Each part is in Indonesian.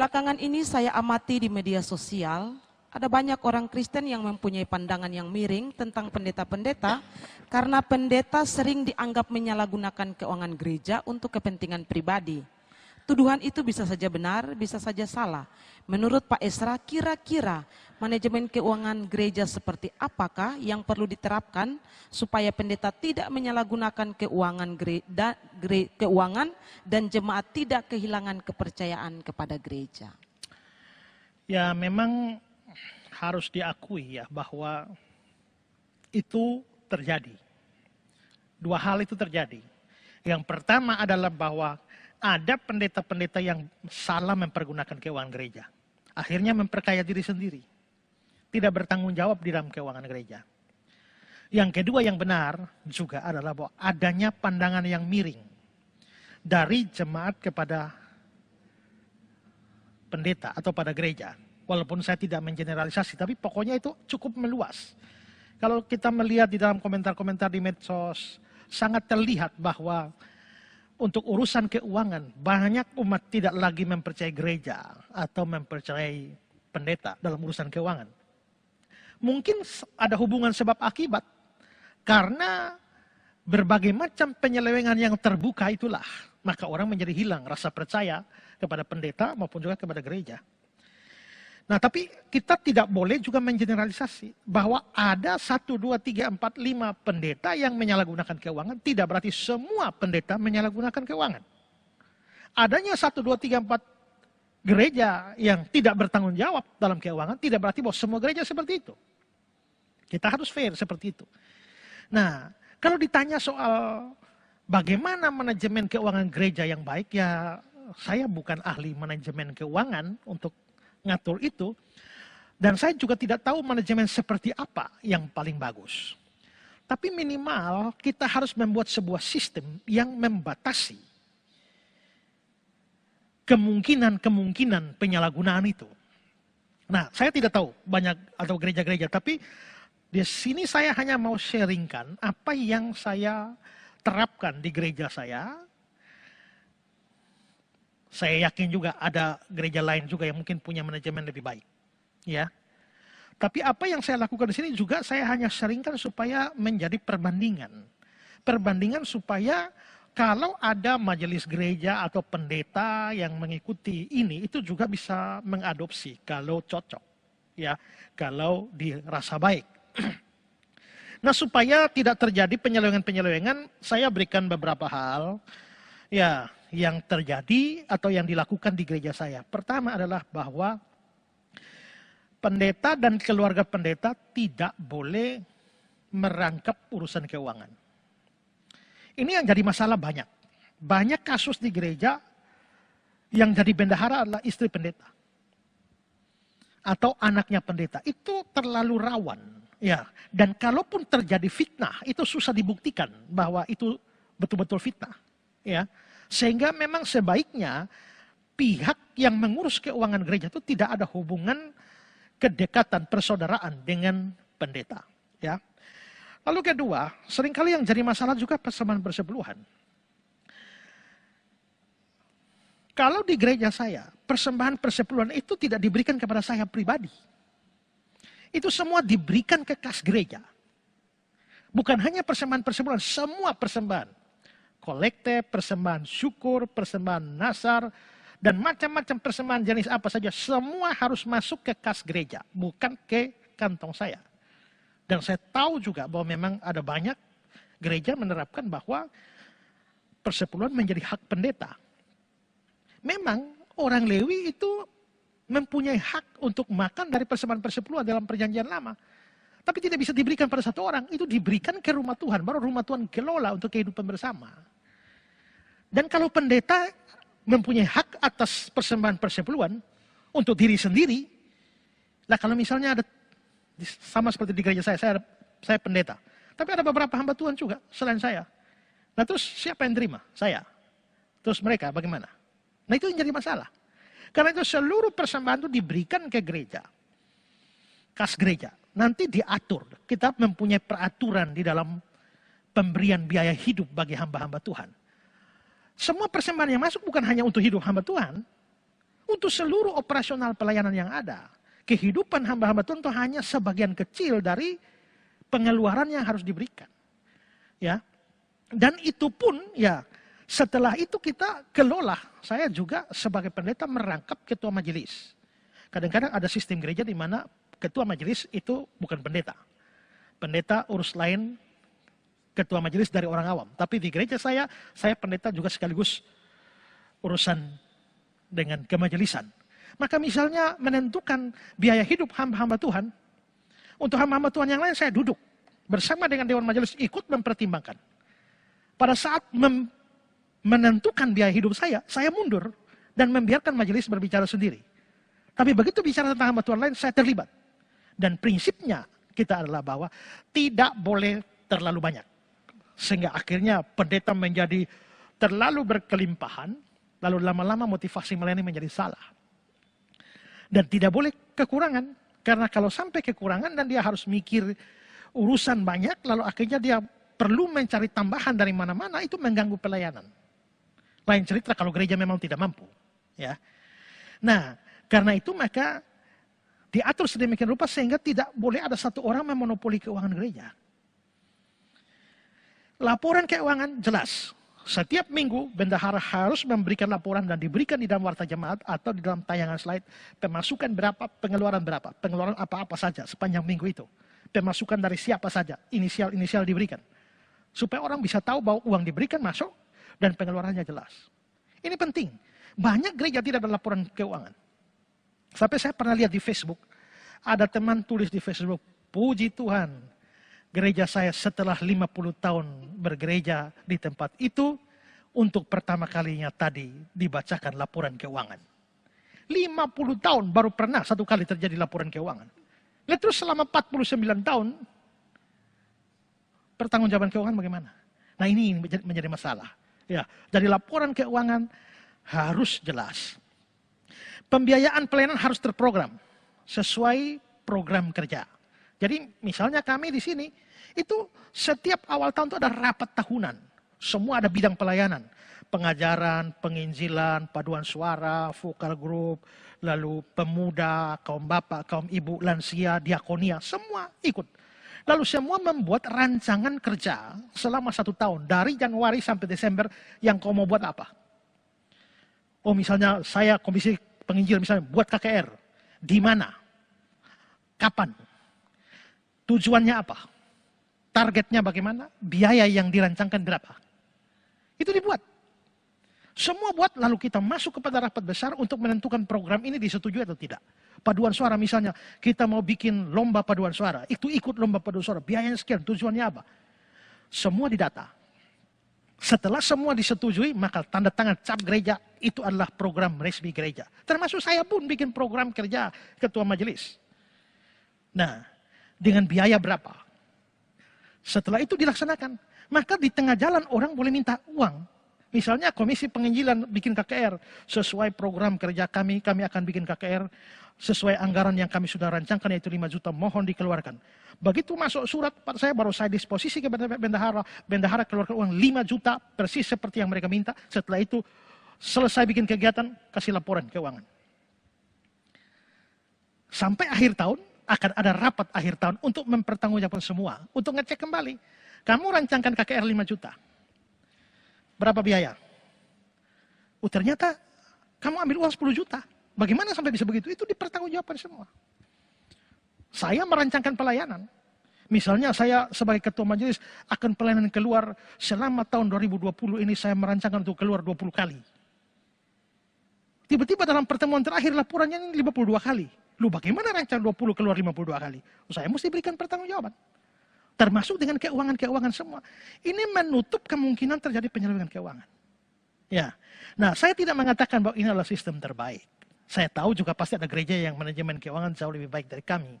Belakangan ini saya amati di media sosial, ada banyak orang Kristen yang mempunyai pandangan yang miring tentang pendeta-pendeta karena pendeta sering dianggap menyalahgunakan keuangan gereja untuk kepentingan pribadi. Tuduhan itu bisa saja benar, bisa saja salah. Menurut Pak Esra, kira-kira manajemen keuangan gereja seperti apakah yang perlu diterapkan supaya pendeta tidak menyalahgunakan keuangan dan jemaat tidak kehilangan kepercayaan kepada gereja? Ya, memang harus diakui ya bahwa itu terjadi. Dua hal itu terjadi. Yang pertama adalah bahwa ada pendeta-pendeta yang salah mempergunakan keuangan gereja. Akhirnya memperkaya diri sendiri. Tidak bertanggung jawab di dalam keuangan gereja. Yang kedua yang benar juga adalah bahwa adanya pandangan yang miring dari jemaat kepada pendeta atau pada gereja. Walaupun saya tidak mengeneralisasi, tapi pokoknya itu cukup meluas. Kalau kita melihat di dalam komentar-komentar di medsos, sangat terlihat bahwa untuk urusan keuangan, banyak umat tidak lagi mempercayai gereja atau mempercayai pendeta dalam urusan keuangan. Mungkin ada hubungan sebab akibat, karena berbagai macam penyelewengan yang terbuka itulah, maka orang menjadi hilang rasa percaya kepada pendeta maupun juga kepada gereja. Nah, tapi kita tidak boleh juga mengeneralisasi bahwa ada 1, 2, 3, 4, 5 pendeta yang menyalahgunakan keuangan, tidak berarti semua pendeta menyalahgunakan keuangan. Adanya 1, 2, 3, 4 gereja yang tidak bertanggung jawab dalam keuangan, tidak berarti bahwa semua gereja seperti itu. Kita harus fair seperti itu. Nah, kalau ditanya soal bagaimana manajemen keuangan gereja yang baik, ya saya bukan ahli manajemen keuangan untuk ngatur itu, dan saya juga tidak tahu manajemen seperti apa yang paling bagus. Tapi minimal kita harus membuat sebuah sistem yang membatasi kemungkinan penyalahgunaan itu. Nah, saya tidak tahu banyak atau gereja-gereja, tapi di sini saya hanya mau sharingkan apa yang saya terapkan di gereja saya. Saya yakin juga ada gereja lain juga yang mungkin punya manajemen lebih baik, ya. Tapi apa yang saya lakukan di sini juga saya hanya sharingkan supaya menjadi perbandingan. Perbandingan supaya kalau ada majelis gereja atau pendeta yang mengikuti ini, itu juga bisa mengadopsi kalau cocok, ya, kalau dirasa baik. Nah, supaya tidak terjadi penyelewengan-penyelewengan, saya berikan beberapa hal, ya, yang terjadi atau yang dilakukan di gereja saya. Pertama adalah bahwa pendeta dan keluarga pendeta tidak boleh merangkap urusan keuangan. Ini yang jadi masalah banyak. Banyak kasus di gereja yang jadi bendahara adalah istri pendeta atau anaknya pendeta. Itu terlalu rawan, ya. Dan kalaupun terjadi fitnah, itu susah dibuktikan bahwa itu betul-betul fitnah, ya. Sehingga memang sebaiknya pihak yang mengurus keuangan gereja itu tidak ada hubungan kedekatan persaudaraan dengan pendeta, ya. Lalu kedua, seringkali yang jadi masalah juga persembahan persepuluhan. Kalau di gereja saya, persembahan persepuluhan itu tidak diberikan kepada saya pribadi. Itu semua diberikan ke kas gereja. Bukan hanya persembahan persepuluhan, semua persembahan. Kolekte, persembahan syukur, persembahan nasar, dan macam-macam persembahan jenis apa saja, semua harus masuk ke kas gereja, bukan ke kantong saya. Dan saya tahu juga bahwa memang ada banyak gereja menerapkan bahwa persepuluhan menjadi hak pendeta. Memang orang Lewi itu mempunyai hak untuk makan dari persembahan persepuluhan dalam perjanjian lama. Tapi tidak bisa diberikan pada satu orang, itu diberikan ke rumah Tuhan, baru rumah Tuhan kelola untuk kehidupan bersama. Dan kalau pendeta mempunyai hak atas persembahan persepuluhan untuk diri sendiri, lah kalau misalnya ada, sama seperti di gereja saya pendeta, tapi ada beberapa hamba Tuhan juga selain saya. Nah terus siapa yang terima? Saya. Terus mereka bagaimana? Nah itu yang jadi masalah. Karena itu seluruh persembahan itu diberikan ke gereja, kas gereja. Nanti diatur, kita mempunyai peraturan di dalam pemberian biaya hidup bagi hamba-hamba Tuhan. Semua persembahan yang masuk bukan hanya untuk hidup hamba Tuhan, Untuk seluruh operasional pelayanan yang ada, kehidupan hamba-hamba Tuhan itu hanya sebagian kecil dari pengeluaran yang harus diberikan. Ya. Dan itu pun ya setelah itu kita kelola. Saya juga sebagai pendeta merangkap ketua majelis. Kadang-kadang ada sistem gereja di mana ketua majelis itu bukan pendeta. Pendeta urus lain, ketua majelis dari orang awam. Tapi di gereja saya pendeta juga sekaligus urusan dengan kemajelisan. Maka misalnya menentukan biaya hidup hamba-hamba Tuhan, untuk hamba-hamba Tuhan yang lain saya duduk bersama dengan Dewan Majelis ikut mempertimbangkan. Pada saat menentukan biaya hidup saya mundur dan membiarkan majelis berbicara sendiri. Tapi begitu bicara tentang hamba Tuhan lain, saya terlibat. Dan prinsipnya kita adalah bahwa tidak boleh terlalu banyak. Sehingga akhirnya pendeta menjadi terlalu berkelimpahan, lalu lama-lama motivasi melayani menjadi salah. Dan tidak boleh kekurangan, karena kalau sampai kekurangan dan dia harus mikir urusan banyak, lalu akhirnya dia perlu mencari tambahan dari mana-mana, itu mengganggu pelayanan. Lain cerita kalau gereja memang tidak mampu. Ya. Nah, karena itu maka diatur sedemikian rupa sehingga tidak boleh ada satu orang memonopoli keuangan gereja. Laporan keuangan jelas. Setiap minggu bendahara harus memberikan laporan dan diberikan di dalam warta jemaat atau di dalam tayangan slide pemasukan berapa, pengeluaran berapa, pengeluaran apa-apa saja sepanjang minggu itu. Pemasukan dari siapa saja, inisial-inisial diberikan. Supaya orang bisa tahu bahwa uang diberikan masuk dan pengeluarannya jelas. Ini penting. Banyak gereja tidak ada laporan keuangan. Sampai saya pernah lihat di Facebook, ada teman tulis di Facebook, puji Tuhan, gereja saya setelah 50 tahun bergereja di tempat itu, untuk pertama kalinya tadi dibacakan laporan keuangan. 50 tahun baru pernah satu kali terjadi laporan keuangan. Lalu terus selama 49 tahun, pertanggungjawaban keuangan bagaimana? Nah ini menjadi masalah. Ya, jadi laporan keuangan harus jelas. Pembiayaan pelayanan harus terprogram sesuai program kerja. Jadi misalnya kami di sini, itu setiap awal tahun itu ada rapat tahunan. Semua ada bidang pelayanan. Pengajaran, penginjilan, paduan suara, vokal group, lalu pemuda, kaum bapak, kaum ibu, lansia, diakonia, semua ikut. Lalu semua membuat rancangan kerja selama 1 tahun. Dari Januari sampai Desember yang kau mau buat apa? Oh misalnya saya komisi penginjil misalnya buat KKR. Di mana? Kapan? Tujuannya apa? Targetnya bagaimana? Biaya yang dirancangkan berapa? Itu dibuat. Semua buat lalu kita masuk kepada rapat besar untuk menentukan program ini disetujui atau tidak. Paduan suara misalnya, kita mau bikin lomba paduan suara. Itu ikut lomba paduan suara. Biayanya sekian, tujuannya apa? Semua didata. Setelah semua disetujui, maka tanda tangan cap gereja itu adalah program resmi gereja. Termasuk saya pun bikin program kerja ketua majelis. Nah, dengan biaya berapa? Setelah itu dilaksanakan. Maka di tengah jalan orang boleh minta uang. Misalnya komisi penginjilan bikin KKR. Sesuai program kerja kami akan bikin KKR. Sesuai anggaran yang kami sudah rancangkan yaitu 5 juta, mohon dikeluarkan. Begitu masuk surat, saya baru saya disposisi kepada bendahara. Bendahara keluarkan uang 5 juta, persis seperti yang mereka minta. Setelah itu selesai bikin kegiatan, kasih laporan keuangan. Sampai akhir tahun, akan ada rapat akhir tahun untuk mempertanggungjawabkan semua. Untuk ngecek kembali. Kamu rancangkan KKR 5 juta. Berapa biaya? Ternyata kamu ambil uang 10 juta. Bagaimana sampai bisa begitu? Itu dipertanggungjawabkan semua. Saya merancangkan pelayanan. Misalnya saya sebagai ketua majelis akan pelayanan keluar selama tahun 2020 ini saya merancangkan untuk keluar 20 kali. Tiba-tiba dalam pertemuan terakhir laporannya ini 52 kali. Lu bagaimana rancang 20 keluar 52 kali? Saya mesti berikan pertanggungjawaban. Termasuk dengan keuangan-keuangan semua. Ini menutup kemungkinan terjadi penyelewengan keuangan. Ya. Nah, saya tidak mengatakan bahwa ini adalah sistem terbaik. Saya tahu juga pasti ada gereja yang manajemen keuangan jauh lebih baik dari kami.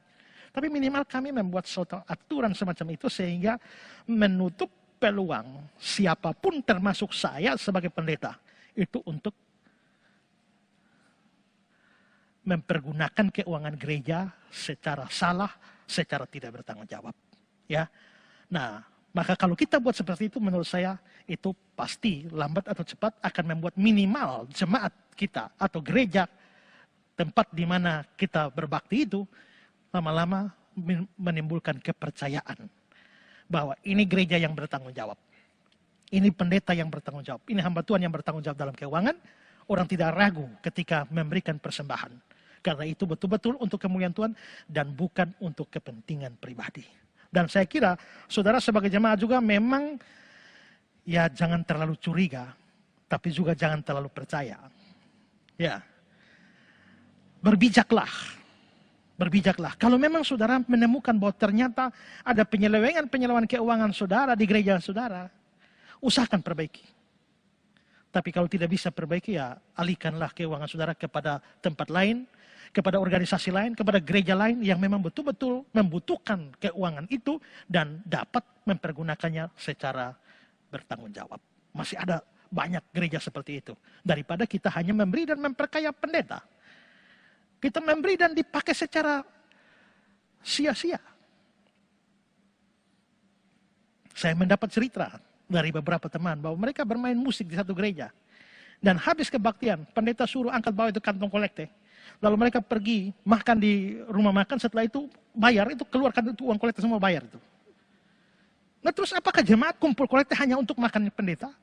Tapi minimal kami membuat suatu aturan semacam itu sehingga menutup peluang siapapun termasuk saya sebagai pendeta itu untuk mempergunakan keuangan gereja secara salah, secara tidak bertanggung jawab. Ya. Nah, maka kalau kita buat seperti itu menurut saya itu pasti lambat atau cepat akan membuat minimal jemaat kita atau gereja tempat di mana kita berbakti itu lama-lama menimbulkan kepercayaan bahwa ini gereja yang bertanggung jawab. Ini pendeta yang bertanggung jawab. Ini hamba Tuhan yang bertanggung jawab dalam keuangan. Orang tidak ragu ketika memberikan persembahan. Karena itu betul-betul untuk kemuliaan Tuhan dan bukan untuk kepentingan pribadi. Dan saya kira saudara sebagai jemaat juga memang ya jangan terlalu curiga, tapi juga jangan terlalu percaya. Ya, berbijaklah. Berbijaklah. Kalau memang saudara menemukan bahwa ternyata ada penyelewengan keuangan saudara di gereja saudara, usahakan perbaiki. Tapi kalau tidak bisa perbaiki, ya alihkanlah keuangan saudara kepada tempat lain, kepada organisasi lain, kepada gereja lain yang memang betul-betul membutuhkan keuangan itu dan dapat mempergunakannya secara bertanggung jawab. Masih ada banyak gereja seperti itu. Daripada kita hanya memberi dan memperkaya pendeta. Kita memberi dan dipakai secara sia-sia. Saya mendapat cerita dari beberapa teman bahwa mereka bermain musik di satu gereja. Dan habis kebaktian, pendeta suruh angkat bawa itu kantong kolekte. Lalu mereka pergi makan di rumah makan, setelah itu bayar, itu keluarkan itu uang kolekte semua bayar itu. Nah terus apakah jemaat kumpul kolekte hanya untuk makan pendeta?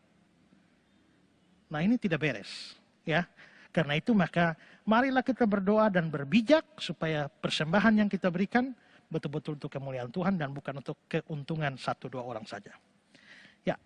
Nah ini tidak beres. Ya. Karena itu maka marilah kita berdoa dan berbijak supaya persembahan yang kita berikan betul-betul untuk kemuliaan Tuhan dan bukan untuk keuntungan 1-2 orang saja. Ya.